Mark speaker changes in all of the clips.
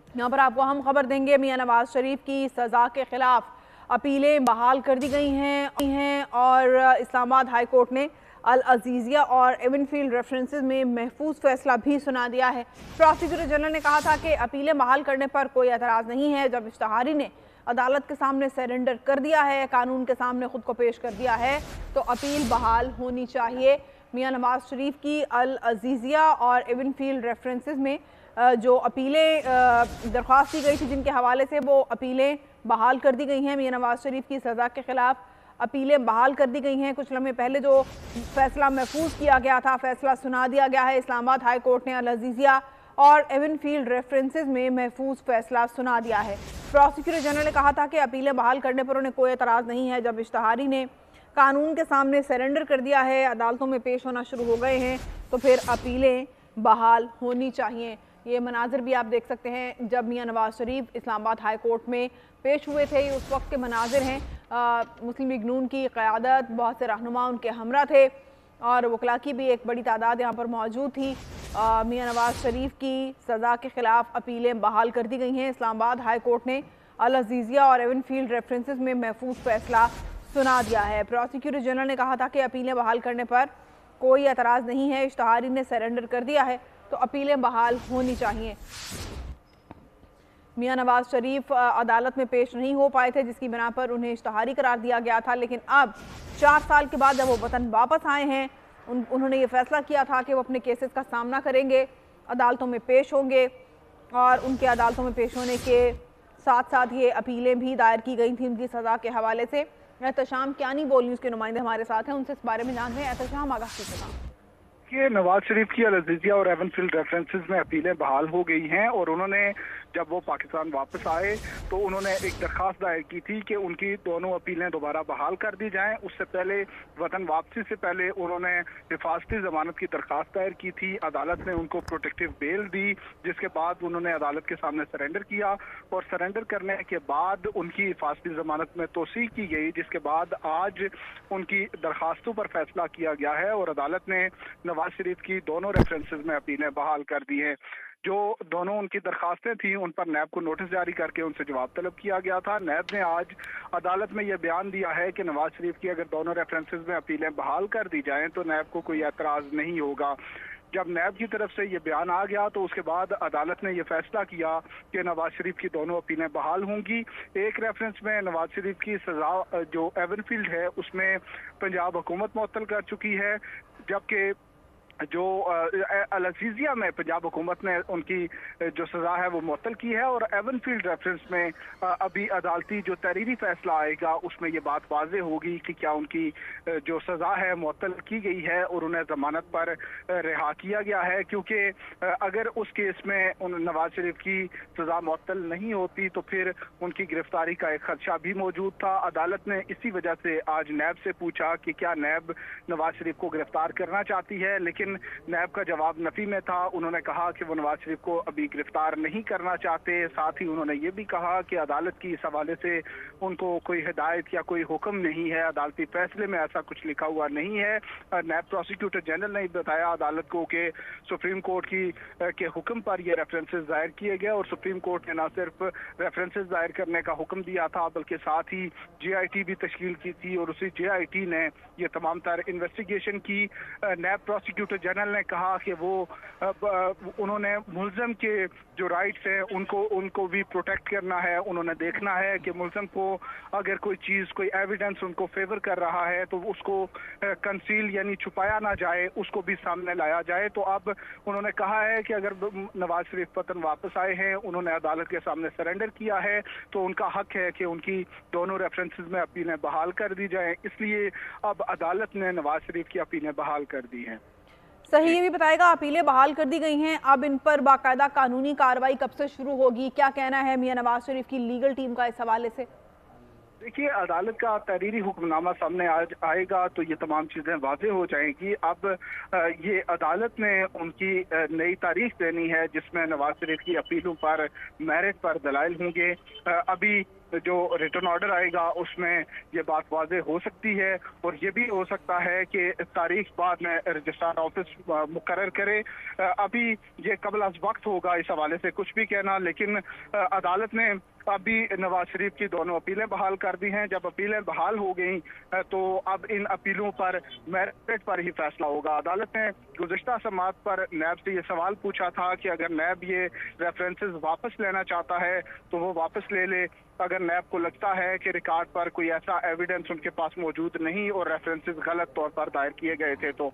Speaker 1: यहाँ पर आपको हम खबर देंगे, मियां नवाज शरीफ की सज़ा के खिलाफ अपीलें बहाल कर दी गई हैं और इस्लामाबाद हाई कोर्ट ने अल अजीज़िया और एवनफील्ड रेफरेंसेस में महफूज फैसला भी सुना दिया है। प्रोसिक्यूटर जनरल ने कहा था कि अपीलें बहाल करने पर कोई एतराज़ नहीं है। जब इश्तहारी ने अदालत के सामने सरेंडर कर दिया है, कानून के सामने खुद को पेश कर दिया है, तो अपील बहाल होनी चाहिए। मियां नवाज शरीफ की अल अजीज़िया और एवनफील्ड रेफरेंसेस में जो अपीलें दरख्वास्त की गई थी, जिनके हवाले से वो अपीलें बहाल कर दी गई हैं। मियां नवाज शरीफ की सज़ा के खिलाफ अपीलें बहाल कर दी गई हैं। कुछ लम्हे पहले जो फैसला महफूज किया गया था, फैसला सुना दिया गया है। इस्लामाबाद हाई कोर्ट ने अल अजीज़िया और एवनफील्ड रेफरेंसेस में महफूज फैसला सुना दिया है। प्रोसिक्यूटर जनरल ने कहा था कि अपीलें बहाल करने पर उन्हें कोई एतराज़ नहीं है। जब इश्तहारी ने कानून के सामने सरेंडर कर दिया है, अदालतों में पेश होना शुरू हो गए हैं, तो फिर अपीलें बहाल होनी चाहिए। ये मनाजिर भी आप देख सकते हैं जब मियां नवाज शरीफ इस्लामाबाद हाई कोर्ट में पेश हुए थे। ये उस वक्त के मनाजिर हैं। मुस्लिम लीग नून की क़यादत, बहुत से रहनुमा उनके हमरा थे और वकला की भी एक बड़ी तादाद यहाँ पर मौजूद थी। मियां नवाज शरीफ की सज़ा के खिलाफ अपीलें बहाल कर दी गई हैं। इस्लामाबाद हाई कोर्ट ने अल अजीज़िया और एवनफील्ड रेफरेंसेस में महफूज फैसला सुना दिया है। प्रोसिक्यूटर जनरल ने कहा था कि अपीलें बहाल करने पर कोई एतराज़ नहीं है। इश्तहारी ने सरेंडर कर दिया है, तो अपीलें बहाल होनी चाहिए। मियां नवाज शरीफ अदालत में पेश नहीं हो पाए थे, जिसकी बिना पर उन्हें इश्तहारी करार दिया गया था। लेकिन अब 4 साल के बाद जब वो वतन वापस आए हैं, उन्होंने ये फैसला किया था कि वो अपने केसेस का सामना करेंगे, अदालतों में पेश होंगे और उनके अदालतों में पेश होने के साथ साथ ये अपीलें भी दायर की गई थी उनकी सज़ा के हवाले से। एहतशाम कियानी बोल न्यूज़ के नुमाइंदे हमारे साथ हैं, उनसे इस बारे में जानते हैं। एहतशाम, आगाह कीजिएगा।
Speaker 2: कि नवाज शरीफ की अल अजीज़िया और एवनफील्ड रेफरेंसेस में अपीलें बहाल हो गई हैं और उन्होंने जब वो पाकिस्तान वापस आए तो उन्होंने एक दरख्वास्त दायर की थी कि उनकी दोनों अपीलें दोबारा बहाल कर दी जाएं। उससे पहले वतन वापसी से पहले उन्होंने हिफाजती ज़मानत की दरख्वास्त दायर की थी। अदालत ने उनको प्रोटेक्टिव बेल दी, जिसके बाद उन्होंने अदालत के सामने सरेंडर किया और सरेंडर करने के बाद उनकी हिफाजती ज़मानत में तोसी की गई, जिसके बाद आज उनकी दरख्वास्तों पर फैसला किया गया है और अदालत ने नवाज शरीफ की दोनों रेफरेंसेस में अपीलें बहाल कर दी हैं। जो दोनों उनकी दरखास्तें थी उन पर नैब को नोटिस जारी करके उनसे जवाब तलब किया गया था। नैब ने आज अदालत में यह बयान दिया है कि नवाज शरीफ की अगर दोनों रेफरेंसेस में अपीलें बहाल कर दी जाएं तो नैब को कोई एतराज़ नहीं होगा। जब नैब की तरफ से ये बयान आ गया तो उसके बाद अदालत ने यह फैसला किया कि नवाज शरीफ की दोनों अपीलें बहाल होंगी। एक रेफरेंस में नवाज शरीफ की सज़ा जो एवनफील्ड है उसमें पंजाब हुकूमत मुअत्तल कर चुकी है, जबकि जो अल अजीज़िया में पंजाब हुकूमत ने उनकी जो सज़ा है वो मुअत्तल की है और एवनफील्ड रेफरेंस में अभी अदालती जो तहरीरी फैसला आएगा उसमें ये बात वाज़ेह होगी कि क्या उनकी जो सज़ा है मुअत्तल की गई है और उन्हें ज़मानत पर रिहा किया गया है। क्योंकि अगर उस केस में नवाज शरीफ की सज़ा मुअत्तल नहीं होती तो फिर उनकी गिरफ्तारी का एक खदशा भी मौजूद था। अदालत ने इसी वजह से आज नैब से पूछा कि क्या नैब नवाज शरीफ को गिरफ्तार करना चाहती है, लेकिन नैब का जवाब नफी में था। उन्होंने कहा कि वो नवाज शरीफ को अभी गिरफ्तार नहीं करना चाहते। साथ ही उन्होंने ये भी कहा कि अदालत की इस हवाले से उनको कोई हिदायत या कोई हुक्म नहीं है, अदालती फैसले में ऐसा कुछ लिखा हुआ नहीं है। नैब प्रोसिक्यूटर जनरल ने बताया अदालत को कि सुप्रीम कोर्ट के हुक्म पर ये रेफरेंसेस दायर किए गए और सुप्रीम कोर्ट ने न सिर्फ रेफरेंसेस दायर करने का हुक्म दिया था बल्कि साथ ही JIT भी तश्कील की थी और उसी JIT ने ये तमाम तर इन्वेस्टिगेशन की। नैब प्रोसिक्यूटर जनरल ने कहा कि वो उन्होंने मुल्ज़म के जो राइट्स हैं उनको भी प्रोटेक्ट करना है। उन्होंने देखना है कि मुल्ज़म को अगर कोई चीज़ कोई एविडेंस उनको फेवर कर रहा है तो उसको कंसील यानी छुपाया ना जाए, उसको भी सामने लाया जाए। तो अब उन्होंने कहा है कि अगर नवाज शरीफ वतन वापस आए हैं, उन्होंने अदालत के सामने सरेंडर किया है, तो उनका हक है कि उनकी दोनों रेफरेंसेस में अपीलें बहाल कर दी जाएं। इसलिए अब अदालत ने नवाज शरीफ की अपीलें बहाल कर दी हैं।
Speaker 1: सही, ये भी बताएगा, अपीलें बहाल कर दी गई हैं, अब इन पर बाकायदा कानूनी कार्रवाई कब से शुरू होगी? क्या कहना है मियां नवाज शरीफ की लीगल टीम का इस हवाले से?
Speaker 2: देखिए, अदालत का तहरीरी हुक्मनामा सामने आज आएगा तो ये तमाम चीज़ें वाज़ेह हो जाएंगी। अब ये अदालत ने उनकी नई तारीख देनी है जिसमें नवाज शरीफ की अपीलों पर मेरिट पर दलाइल होंगे। अभी जो रिटर्न ऑर्डर आएगा उसमें ये बात वाज़ेह हो सकती है, और ये भी हो सकता है कि तारीख बाद में रजिस्ट्रार ऑफिस मुकर्रर करे। अभी ये कबल अज़ वक्त होगा इस हवाले से कुछ भी कहना, लेकिन अदालत ने अभी नवाज शरीफ की दोनों अपीलें बहाल कर दी हैं। जब अपीलें बहाल हो गई तो अब इन अपीलों पर मेरिट पर ही फैसला होगा। अदालत ने गुज़िश्ता समाअत पर नैब से ये सवाल पूछा था कि अगर नैब ये रेफरेंसेस वापस लेना चाहता है तो वो वापस ले ले। अगर नैब को लगता है कि रिकॉर्ड पर कोई ऐसा एविडेंस उनके पास मौजूद नहीं और रेफरेंसेस गलत तौर पर दायर किए गए थे तो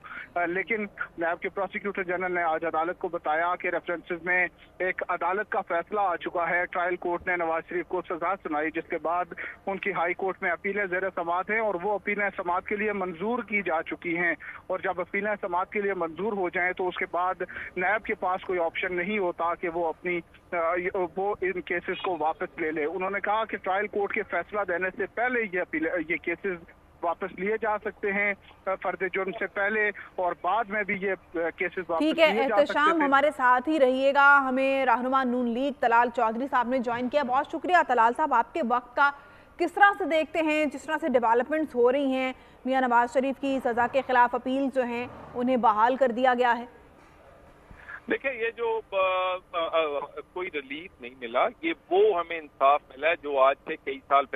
Speaker 2: लेकिन नैब के प्रोसिक्यूटर जनरल ने आज अदालत को बताया कि रेफरेंसेस में एक अदालत का फैसला आ चुका है। ट्रायल कोर्ट ने नवाज शरीफ को सजा सुनाई, जिसके बाद उनकी हाई कोर्ट में अपीलें ज़ेर समाअत हैं और वो अपीलें समाअत के लिए मंजूर की जा चुकी हैं। और जब अपीलें समाअत के लिए मंजूर हो जाएं तो उसके बाद नैब के पास कोई ऑप्शन नहीं होता कि वो इन केसेस को वापस ले ले। उन्होंने कहा कि ट्रायल कोर्ट के फैसला देने से पहले ये केसेस वापस लिए जा सकते हैं फर्द जुर्म से पहले, और बाद में भी ये केसेस वापस लिए जा सकते हैं।
Speaker 1: ठीक है, एहतशाम हमारे साथ ही रहिएगा। हमें रहनुमा नून लीग तलाल चौधरी साहब ने ज्वाइन किया, बहुत शुक्रिया तलाल साहब। आपके वक्त का किस तरह से देखते हैं, जिस तरह से डेवलपमेंट्स हो रही हैं, मियां नवाज शरीफ की सज़ा के खिलाफ अपील जो हैं उन्हें बहाल कर दिया गया है?
Speaker 3: देखिए, ये जो कोई रिलीफ नहीं मिला, ये वो हमें इंसाफ मिला है जो आज से कई साल पहले